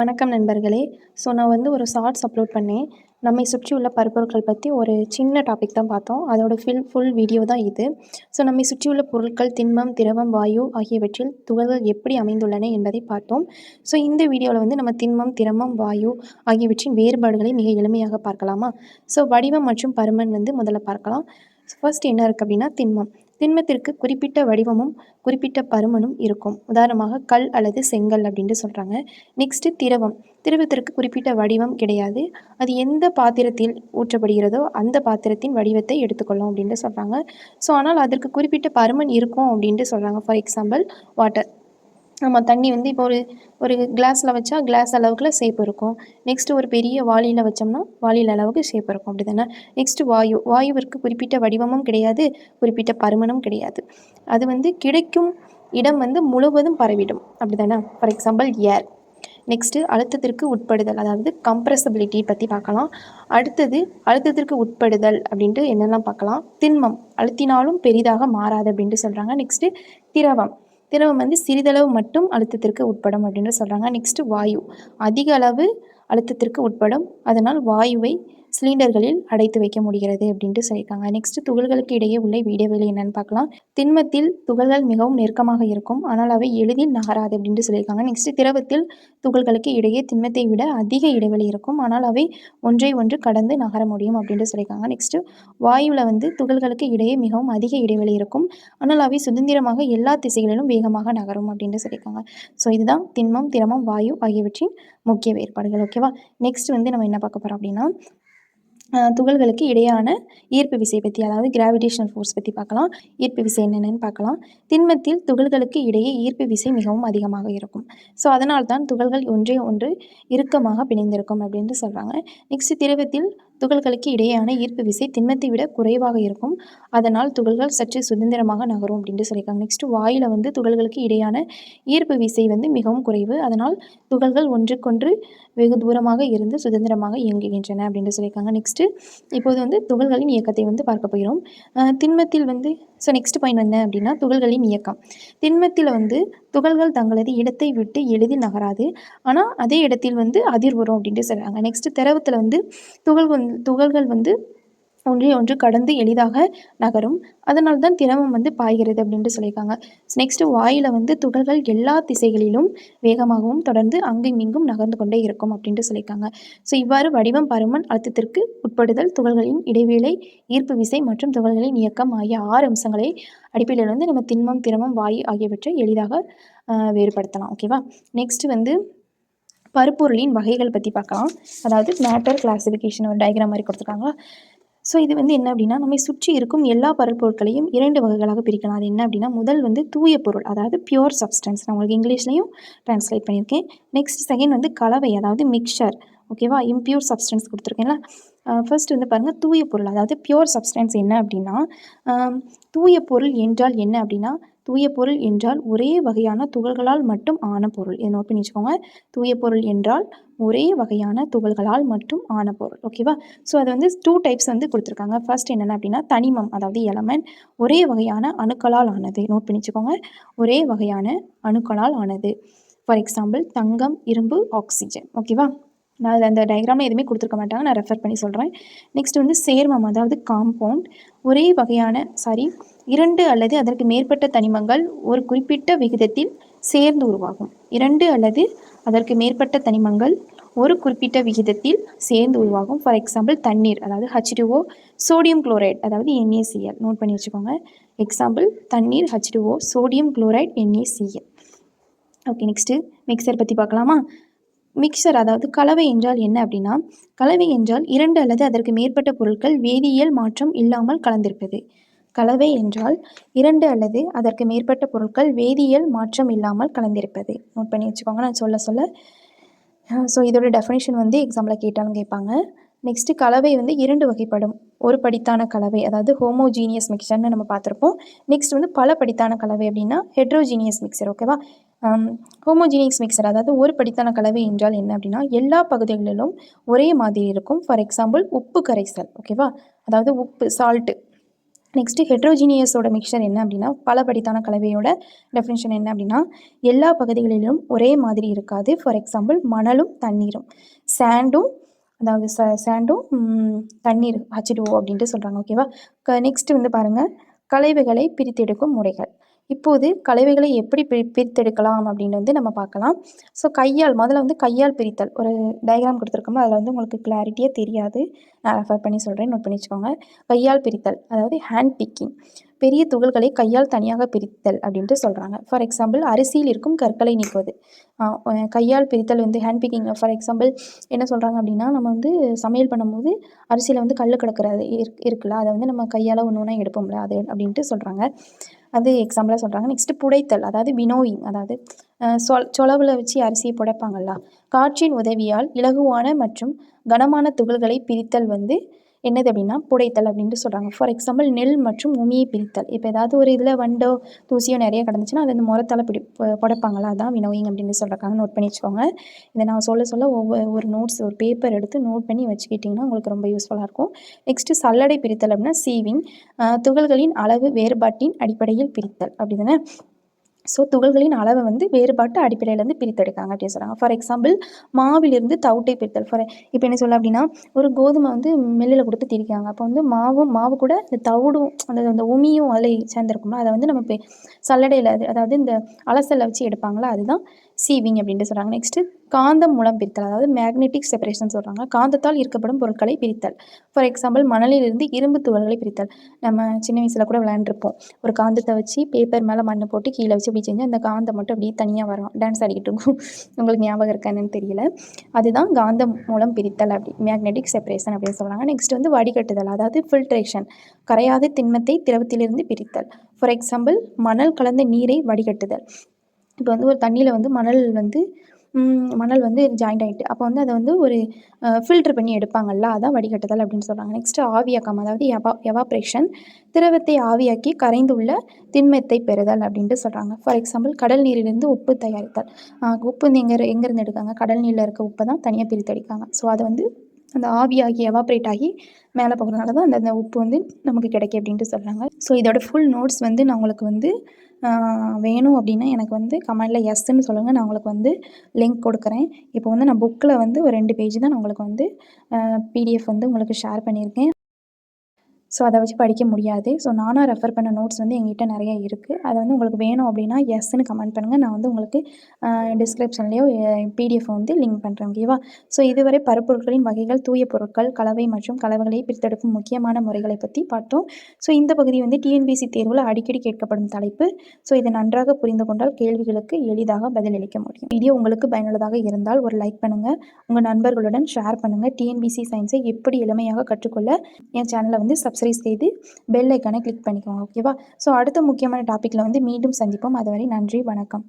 வணக்கம் நண்பர்களே. நான் வந்து ஒரு ஷார்ட்ஸ் அப்லோட் பண்ணேன். நம்மை சுற்றியுள்ள பருப்பொருட்கள் பற்றி ஒரு சின்ன டாபிக் தான் பார்த்தோம். அதோட ஃபுல் வீடியோ தான் இது. நம்மை சுற்றியுள்ள பொருட்கள் திண்மம், திரவம், வாயு ஆகியவற்றில் துகள்கள் எப்படி அமைந்துள்ளன என்பதை பார்த்தோம். இந்த வீடியோவில் வந்து நம்ம திண்மம், திரவம், வாயு ஆகியவற்றின் வேறுபாடுகளை மிக எளிமையாக பார்க்கலாமா? வடிவம் மற்றும் பருமன் வந்து முதல்ல பார்க்கலாம். ஃபர்ஸ்ட் என்ன இருக்குது அப்படின்னா திண்மம். திண்மத்திற்கு குறிப்பிட்ட வடிவமும் குறிப்பிட்ட பருமனும் இருக்கும். உதாரணமாக கல் அல்லது செங்கல் அப்படின்ட்டு சொல்கிறாங்க. நெக்ஸ்ட்டு திரவம். திரவத்திற்கு குறிப்பிட்ட வடிவம் கிடையாது. அது எந்த பாத்திரத்தில் ஊற்றப்படுகிறதோ அந்த பாத்திரத்தின் வடிவத்தை எடுத்துக்கொள்ளும் அப்படின்ட்டு சொல்கிறாங்க. ஆனால் அதற்கு குறிப்பிட்ட பருமன் இருக்கும் அப்படின்ட்டு சொல்கிறாங்க. For example water. நம்ம தண்ணி வந்து இப்போ ஒரு கிளாஸில் வச்சா கிளாஸ் அளவுக்குள்ள ஷேப் இருக்கும். நெக்ஸ்ட்டு ஒரு பெரிய வாளியில் வச்சோம்னா வாளியில் அளவுக்கு ஷேப் இருக்கும். அப்படி தானே? நெக்ஸ்ட்டு வாயுவிற்கு குறிப்பிட்ட வடிவமும் கிடையாது, குறிப்பிட்ட பருமனும் கிடையாது. அது வந்து கிடைக்கும் இடம் வந்து முழுவதும் பரவிடும். அப்படி தானே? For example air. நெக்ஸ்ட்டு அழுத்தத்திற்கு உட்படுதல், அதாவது கம்ப்ரெசபிலிட்டி பற்றி பார்க்கலாம். அடுத்தது அழுத்தத்திற்கு உட்படுதல் அப்படின்ட்டு என்னெல்லாம் பார்க்கலாம். திண்மம் அழுத்தினாலும் பெரிதாக மாறாது அப்படின்ட்டு சொல்கிறாங்க. நெக்ஸ்ட்டு திரவம். திரவம் வந்து சிறிதளவு மட்டும் அழுத்தத்திற்கு உட்படும் அப்படின்னு சொல்கிறாங்க. நெக்ஸ்ட்டு வாயு அதிக அளவு அழுத்தத்திற்கு உட்படும், அதனால் வாயுவை சிலிண்டர்களில் அடைத்து வைக்க முடிகிறது அப்படின்ட்டு சொல்லியிருக்காங்க. நெக்ஸ்ட்டு துகள்களுக்கு இடையே உள்ள இடைவெளி என்னன்னு பார்க்கலாம். திண்மத்தில் துகள்கள் மிகவும் நெருக்கமாக இருக்கும், ஆனால் அவை எளிதில் நகராது அப்படின்ட்டு சொல்லியிருக்காங்க. நெக்ஸ்ட்டு திரவத்தில் துகள்களுக்கு இடையே திண்மத்தை விட அதிக இடைவெளி இருக்கும், ஆனால் அவை ஒன்றை ஒன்று கடந்து நகர முடியும் அப்படின்ட்டு சொல்லியிருக்காங்க. நெக்ஸ்ட்டு வாயுவில் வந்து துகள்களுக்கு இடையே மிகவும் அதிக இடைவெளி இருக்கும், ஆனால் அவை சுதந்திரமாக எல்லா திசைகளிலும் வேகமாக நகரும் அப்படின்ட்டு சொல்லியிருக்காங்க. இதுதான் திண்மம், திரவம், வாயு ஆகியவற்றின் முக்கிய வேறுபாடுகள். ஓகேவா? நெக்ஸ்ட் வந்து நம்ம என்ன பார்க்க போகிறோம் அப்படின்னா துகள்களுக்கு இடையான ஈர்ப்பு விசை பற்றி, அதாவது கிராவிடேஷனல் ஃபோர்ஸ் பற்றி பார்க்கலாம். ஈர்ப்பு விசை என்னென்னு பார்க்கலாம். திண்மத்தில் துகள்களுக்கு இடையே ஈர்ப்பு விசை மிகவும் அதிகமாக இருக்கும். அதனால்தான் துகள்கள் ஒன்றை ஒன்று இறுக்கமாக பிணைந்திருக்கும் அப்படின்னு சொல்கிறாங்க. நெக்ஸ்ட் திரவத்தில் துகள்களுக்கு இடையேயான ஈர்ப்பு விசை திண்மத்தை விட குறைவாக இருக்கும், அதனால் துகள்கள் சற்று சுதந்திரமாக நகரும் அப்படின்ட்டு சொல்லியிருக்காங்க. நெக்ஸ்ட் வாயுவில் வந்து துகள்களுக்கு இடையான ஈர்ப்பு விசை வந்து மிகவும் குறைவு, அதனால் துகள்கள் ஒன்றுக்கொன்று வெகு தூரமாக இருந்து சுதந்திரமாக இயங்குகின்றன அப்படின்னு சொல்லியிருக்காங்க. நெக்ஸ்ட்டு இப்போது வந்து துகள்களின் இயக்கத்தை வந்து பார்க்க போகிறோம். திண்மத்தில் வந்து நெக்ஸ்ட் பாயிண்ட் என்ன அப்படின்னா துகள்களின் இயக்கம். திண்மத்தில் வந்து துகள்கள் தங்களது இடத்தை விட்டு எளிதில் நகராது, ஆனால் அதே இடத்தில் வந்து அதிர் வரும் அப்படின்ட்டு சொல்கிறாங்க. நெக்ஸ்ட் திரவத்தில் வந்து துகள்கள் வந்து ஒன்றை ஒன்று கடந்து எளிதாக நகரும், அதனால தான் திரவம் வந்து பாய்கிறது அப்படின்ட்டு சொல்லியிருக்காங்க. நெக்ஸ்ட் வாயுல வந்து துகள்கள் எல்லா திசைகளிலும் வேகமாகவும் தொடர்ந்து அங்கும் இங்கும் நகர்ந்து கொண்டே இருக்கும் அப்படின்ட்டு சொல்லியிருக்காங்க. இவ்வாறு வடிவம், பருமன், அழுத்தத்திற்கு உட்படுதல், துகள்களின் இடைவேளை, ஈர்ப்பு விசை மற்றும் துகள்களின் இயக்கம் ஆகிய 6 அம்சங்களை அடிப்படையில் வந்து நம்ம திண்மம், திரவம், வாயு ஆகியவற்றை எளிதாக வேறுபடுத்தலாம். ஓகேவா? நெக்ஸ்ட் வந்து பருப்பொருளின் வகைகள் பற்றி பார்க்கலாம். அதாவது மேட்டர் கிளாசிஃபிகேஷன் ஒரு டயக்ராம் மாதிரி கொடுத்துருக்காங்க. இது வந்து என்ன அப்படின்னா நம்மை சுற்றி இருக்கும் எல்லா பருப்பொருட்களையும் 2 வகைகளாக பிரிக்கலாம். அது என்ன அப்படின்னா முதல் வந்து தூய பொருள், அதாவது பியூர் சப்ஸ்டன்ஸ். நான் உங்களுக்கு இங்கிலீஷ்லையும் ட்ரான்ஸ்லேட் பண்ணியிருக்கேன். நெக்ஸ்ட் செகண்ட் வந்து கலவை, அதாவது மிக்சர். ஓகேவா? Impure substance கொடுத்துருக்கேன்ல. ஃபர்ஸ்ட் வந்து பாருங்கள் தூய பொருள், அதாவது பியூர் சப்ஸ்டன்ஸ் என்ன அப்படின்னா தூய பொருள் என்றால் என்ன அப்படின்னா தூய பொருள் என்றால் ஒரே வகையான துகள்களால் மட்டும் ஆன பொருள். இதை நோட் பண்ணி வச்சுக்கோங்க. தூய பொருள் என்றால் ஒரே வகையான துகள்களால் மட்டும் ஆன பொருள். ஓகேவா? அது வந்து 2 டைப்ஸ் வந்து கொடுத்துருக்காங்க. ஃபர்ஸ்ட் என்னென்ன அப்படின்னா தனிமம், அதாவது எலமெண்ட், ஒரே வகையான அணுக்களால் ஆனது. நோட் பண்ணி வச்சுக்கோங்க. ஒரே வகையான அணுக்களால் ஆனது. ஃபார் எக்ஸாம்பிள் தங்கம், இரும்பு, ஆக்சிஜன். ஓகேவா? நான் அதில் அந்த டயக்ராமில் எதுவுமே கொடுத்துருக்க மாட்டாங்க, நான் ரெஃபர் பண்ணி சொல்கிறேன். நெக்ஸ்ட் வந்து சேர்மம், அதாவது காம்பவுண்ட். ஒரே வகையான 2 அல்லது அதற்கு மேற்பட்ட தனிமங்கள் ஒரு குறிப்பிட்ட விகிதத்தில் சேர்ந்து உருவாகும். 2 அல்லது அதற்கு மேற்பட்ட தனிமங்கள் ஒரு குறிப்பிட்ட விகிதத்தில் சேர்ந்து உருவாகும். ஃபார் எக்ஸாம்பிள் தண்ணீர், அதாவது H2O, சோடியம் குளோரைடு, அதாவது NaCl. நோட் பண்ணி வச்சுக்கோங்க. எக்ஸாம்பிள் தண்ணீர், H2O, sodium chloride, NaCl. Okay, next mixture பற்றி பார்க்கலாமா? மிக்சர், அதாவது கலவை என்றால் என்ன அப்படின்னா கலவை என்றால் 2 அல்லது அதற்கு மேற்பட்ட பொருட்கள் வேதியியல் மாற்றம் இல்லாமல் கலந்திருப்பது. கலவை என்றால் 2 அல்லது அதற்கு மேற்பட்ட பொருட்கள் வேதியியல் மாற்றம் இல்லாமல் கலந்திருப்பது. நோட் பண்ணி வச்சுக்கோங்க, நான் சொல்ல இதோட டெஃபினேஷன் வந்து எக்ஸாம்பிள் கேட்டாலும் கேட்பாங்க. நெக்ஸ்ட்டு கலவை வந்து 2 வகைப்படும். ஒரு படித்தான கலவை, அதாவது ஹோமோஜீனியஸ் மிக்சர்னு நம்ம பார்த்துருப்போம். நெக்ஸ்ட் வந்து பல படித்தான கலவை அப்படின்னா ஹெட்ரோஜீனியஸ் மிக்சர். ஓகேவா? ஹோமோஜீனியஸ் மிக்சர், அதாவது ஒரு படித்தான கலவை என்றால் என்ன அப்படின்னா எல்லா பகுதிகளிலும் ஒரே மாதிரி இருக்கும். ஃபார் எக்ஸாம்பிள் உப்பு கரைசல். ஓகேவா? அதாவது உப்பு, சால்ட்டு. நெக்ஸ்ட்டு ஹெட்ரோஜீனியஸோட மிக்சர் என்ன அப்படின்னா, பலபடித்தான கலவையோட டெஃபினிஷன் என்ன அப்படின்னா, எல்லா பகுதிகளிலும் ஒரே மாதிரி இருக்காது. ஃபார் எக்ஸாம்பிள் மணலும் தண்ணீரும், சாண்டும் அதாவது சாண்டும் தண்ணீர் H2O அப்படின்ட்டு சொல்கிறாங்க. ஓகேவா? நெக்ஸ்ட் வந்து பாருங்கள், கலவைகளை பிரித்தெடுக்கும் முறைகள். இப்போது கலவைகளை எப்படி பிரித்தெடுக்கலாம் அப்படின்னு வந்து நம்ம பார்க்கலாம். ஸோ முதல்ல வந்து கையால் பிரித்தல் ஒரு டயக்ராம் கொடுத்துருக்கோம்ல, அதில் வந்து உங்களுக்கு கிளாரிட்டியாக தெரியாது, நான் ரெஃபர் பண்ணி சொல்கிறேன், நோட் பண்ணி வச்சுக்கோங்க. கையால் பிரித்தல் அதாவது ஹேண்ட் பிக்கிங், பெரிய துகள்களை கையால் தனியாக பிரித்தல் அப்படின்ட்டு சொல்கிறாங்க. ஃபார் எக்ஸாம்பிள் அரிசியில் இருக்கும் கற்களை நீக்குவது. கையால் பிரித்தல் வந்து ஹேண்ட் பிக்கிங். ஃபார் எக்ஸாம்பிள் என்ன சொல்கிறாங்க அப்படின்னா, நம்ம வந்து சமையல் பண்ணும்போது அரிசியில் வந்து கல் கிடக்கிறது இருக்குல்ல, அதை வந்து நம்ம கையால் ஒன்று ஒன்றா எடுப்போம்ல, அது அப்படின்ட்டு சொல்கிறாங்க. அது எக்ஸாம்பிளாக சொல்கிறாங்க. நெக்ஸ்ட்டு புடைத்தல் அதாவது வினோயிங், அதாவது சொலவில் வச்சு அரிசியை புடைப்பாங்கள்ல, காற்றின் உதவியால் இலகுவான மற்றும் கனமான துகள்களை பிரித்தல் வந்து என்னது அப்படின்னா புடைத்தல் அப்படின்ட்டு சொல்கிறாங்க. ஃபார் எக்ஸாம்பிள் நெல் மற்றும் உமியை பிரித்தல். இப்போ ஏதாவது ஒரு இதில் வண்டோ தூசியோ நிறைய கிடந்துச்சுன்னா அது வந்து முறத்தால் புடைப்பாங்களா, அதான் வினோயிங் அப்படின்னு சொல்கிறாங்க. நோட் பண்ணி வச்சுக்கோங்க. இதை நான் சொல்ல ஒரு நோட்ஸ் ஒரு பேப்பர் எடுத்து நோட் பண்ணி வச்சுக்கிட்டிங்கன்னா உங்களுக்கு ரொம்ப யூஸ்ஃபுல்லாக இருக்கும். நெக்ஸ்ட்டு சல்லடை பிரித்தல் அப்படின்னா சீவிங், துகள்களின் அளவு வேறுபாட்டின் அடிப்படையில் பிரித்தல் அப்படி தானே. ஸோ துகள்களின் அளவை வந்து வேறுபாட்டு அடிப்படையிலேருந்து பிரித்தெடுக்காங்க அப்படின்னு சொல்கிறாங்க. ஃபார் எக்ஸாம்பிள் மாவிலிருந்து தவிட்டை பிரித்தல். இப்போ என்ன சொல்ல அப்படின்னா, ஒரு கோதுமை வந்து மில்லில் கொடுத்து திரிக்காங்க. அப்போ வந்து மாவு கூட இந்த தவிடும் அந்த உமியும் அதில் சேர்ந்துருக்கும்ல, அதை வந்து நம்ம சல்லடையில் அதாவது இந்த அலசலில் வச்சு எடுப்பாங்களா, அதுதான் சீவிங் அப்படின்ட்டு சொல்கிறாங்க. நெக்ஸ்ட்டு காந்தம் மூலம் பிரித்தல் அதாவது மேக்னெட்டிக் செப்பரேஷன் சொல்கிறாங்க. காந்தத்தால் ஈர்க்கப்படும் பொருட்களை பிரித்தல். ஃபார் எக்ஸாம்பிள் மணலிலிருந்து இரும்பு துகள்களை பிரித்தல். நம்ம சின்ன வயசில் கூட விளையாண்டுருப்போம். ஒரு காந்தத்தை வச்சு பேப்பர் மேலே மண்ணை போட்டு கீழே வச்சு அப்படி செஞ்சு அந்த காந்தம் மட்டும் அப்படியே தனியாக வரும், டான்ஸ் ஆடிக்கிட்டு இருக்கும். உங்களுக்கு ஞாபகம் இருக்கா என்னன்னு தெரியல. அதுதான் காந்தம் மூலம் பிரித்தல், அப்படி மேக்னெட்டிக் செப்பரேஷன் அப்படின்னு சொல்கிறாங்க. நெக்ஸ்ட் வந்து வடிகட்டுதல் அதாவது ஃபில்ட்ரேஷன், கரையாத திண்மத்தை திரவத்திலிருந்து பிரித்தல். ஃபார் எக்ஸாம்பிள் மணல் கலந்த நீரை வடிகட்டுதல். இப்போ வந்து ஒரு தண்ணியில் வந்து மணல் வந்து ஜாயிண்ட் ஆகிட்டு, அப்போ வந்து அதை வந்து ஒரு ஃபில்ட்ரு பண்ணி எடுப்பாங்கள்ல, அதான் வடிகட்டுதல் அப்படின்னு சொல்கிறாங்க. நெக்ஸ்ட்டு ஆவியாக்கம் அதாவது எவாப்ரேஷன், திரவத்தை ஆவியாக்கி கரைந்துள்ள திண்மத்தை பெறுதல் அப்படின்ட்டு சொல்கிறாங்க. ஃபார் எக்ஸாம்பிள் கடல் நீரிலிருந்து உப்பு தயாரித்தல். உப்பு வந்து எங்கேருந்து எடுக்காங்க, கடல் நீரில் இருக்க உப்பை தான் தனியாக பிரித்து அடிக்காங்க. ஸோ அதை வந்து அந்த ஆவியாகி எவாப்ரேட் ஆகி மேலே போகிறதுனால தான் அந்த உப்பு வந்து நமக்கு கிடைக்கும் அப்படின்ட்டு சொல்கிறாங்க. ஸோ இதோட ஃபுல் நோட்ஸ் வந்து நான் உங்களுக்கு வந்து வேணும் அப்படின்னா எனக்கு வந்து கமெண்டில் எஸ்ன்னு சொல்லுங்கள், நான் உங்களுக்கு வந்து லிங்க் கொடுக்குறேன். இப்போ வந்து நான் புக்கில் வந்து ஒரு 2 பேஜ் தான் நான் உங்களுக்கு வந்து பிடிஎஃப் வந்து உங்களுக்கு ஷேர் பண்ணியிருக்கேன். ஸோ அதை வச்சு படிக்க முடியாது. ஸோ நானாக ரெஃபர் பண்ண நோட்ஸ் வந்து எங்கிட்ட நிறைய இருக்குது. அதை வந்து உங்களுக்கு வேணும் அப்படின்னா எஸ்ன்னு கமெண்ட் பண்ணுங்கள், நான் வந்து உங்களுக்கு டிஸ்கிரிப்ஷன்லேயோ பிடிஎஃப் வந்து லிங்க் பண்ணுறேன். ஓகேவா? ஸோ இதுவரை பருப்பொருட்களின் வகைகள், தூய பொருட்கள், கலவை மற்றும் கலவைகளை பிரித்தெடுக்கும் முக்கியமான முறைகளை பற்றி பார்த்தோம். ஸோ இந்த பகுதி வந்து டிஎன்பிஎஸ்சி தேர்வில் அடிக்கடி கேட்கப்படும் தலைப்பு. ஸோ இதை நன்றாக புரிந்து கொண்டால் கேள்விகளுக்கு எளிதாக பதிலளிக்க முடியும். வீடியோ உங்களுக்கு பயனுள்ளதாக இருந்தால் ஒரு லைக் பண்ணுங்கள், உங்கள் நண்பர்களுடன் ஷேர் பண்ணுங்கள். டிஎன்பிஎஸ்சி சயின்ஸை எப்படி எளிமையாக கற்றுக்கொள்ள என் சேனலை வந்து சப்ஸ்கிரைப் செய்து பெல் ஐக்கானை கிளிக் பண்ணிக்கோங்க. ஓகேவா? ஸோ அடுத்த முக்கியமான டாப்பிக்கில் வந்து மீண்டும் சந்திப்போம். அதுவரை நன்றி, வணக்கம்.